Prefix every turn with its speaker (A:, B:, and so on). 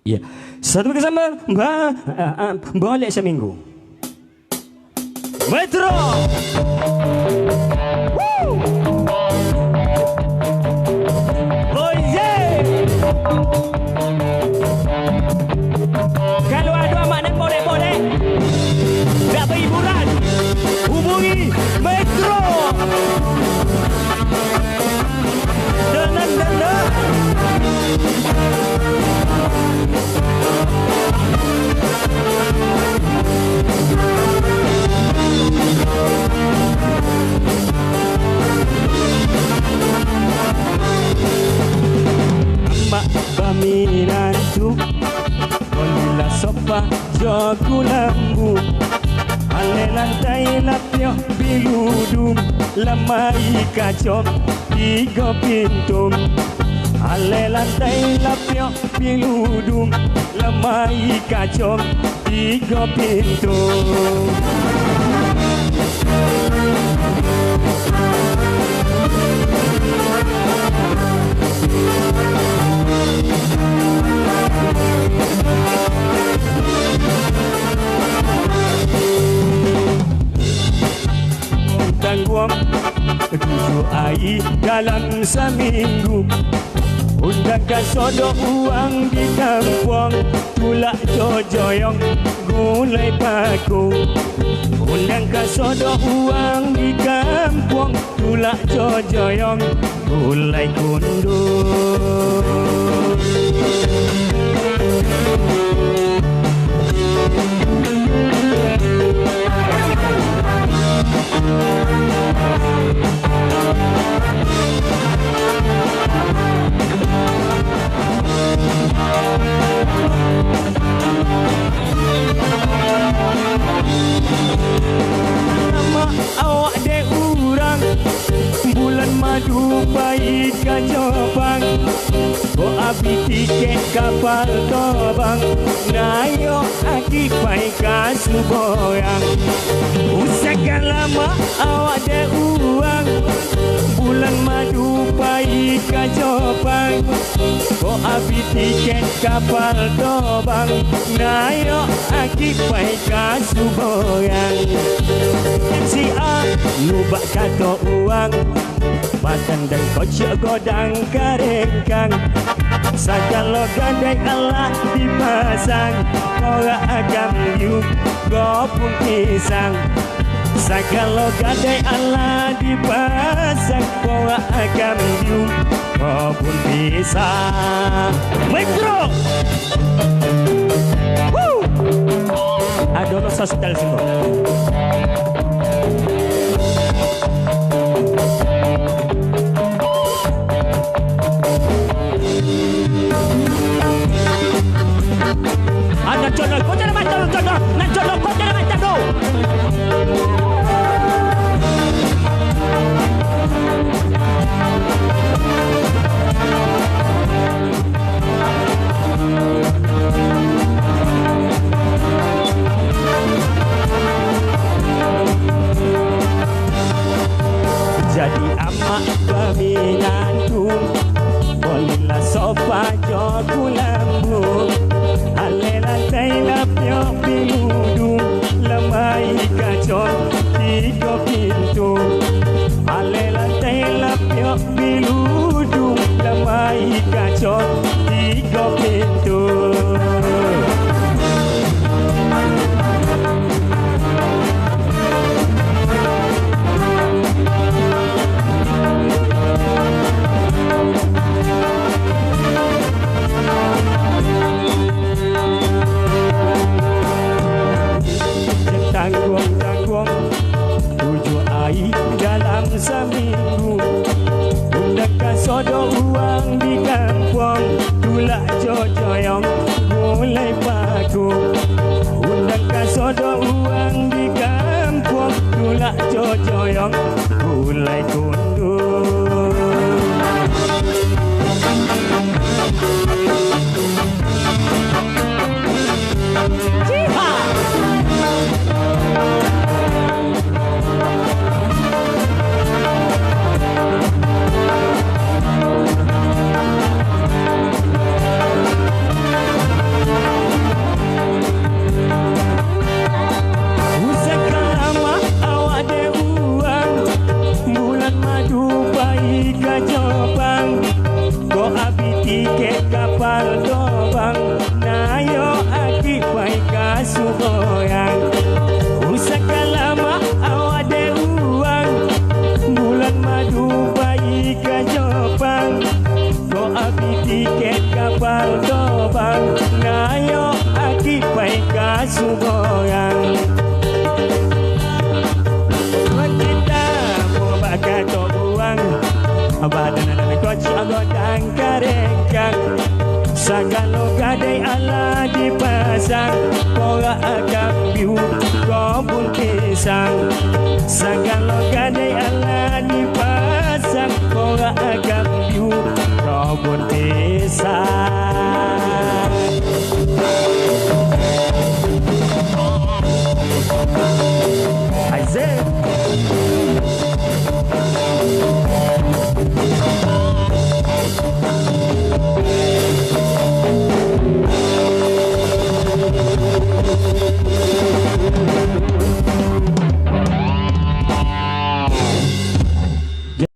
A: Ya, satu bersama boleh seminggu. Metro. Woo! Oh yeah. Kalau ada makna boleh. Tak berhiburan. Hubungi Metro. Dan. Mak baminantu Kondila sopa jogu lambu Ale lantai lapio biludum Lamai kacok tiga pintu Ale lantai lapio biludum Lamai kacok tiga pintu Tangguang 7 hari dalam seminggu Undangkan sodok uang di kampung Tulak jojoyong gulai paku Undangkan sodok uang di kampung Tulak jojoyong gulai kundu Nama awak de urang Bulan madu baik kacopang Bo abi tiket kapal tobang Nayo aki pai kasuboyang Usakan lama awak de urang Bulan madu baik kacopang Bo abi tiket kapal tobang Nayo aki pai kasuboyang Si A lubak kato uang Makan dan kocok godang karengkang Sagala gandai Allah dipasang Orang agam yuk gopung pisang Sagala gandai Allah dipasang Orang agam yuk gopung pisang Metro! Woo! Adono sosial semua Jono, kau jangan macam jono, nak jono kau jangan macam tu. Jadi amak peminantu, bolehlah sopa jogu lambu. Ale lantai lapio biludu Lamai kacon tiga pintu Ale lantai lapio biludu Lamai kacon tiga pintu Tangguang 7 hari dalam seminggu Undangkan sodok uang di kampung Tulak jojoyong gulai paku Undangkan sodok uang di kampung Tulak jojoyong gulai kundu gobang nayo aki pai kasuhoyang usaka lama awade uang bulan madu bayi ke Jepang ko abi tiket kapal gobang nayo aki pai kasuhoyang kita mau bakato buang badan anak coach agodang karengkang sagalo gadai ala dipasang kora agak biu kobun pisang sagalo gadai ala dipasang kora agak biu kobun pisang Aizee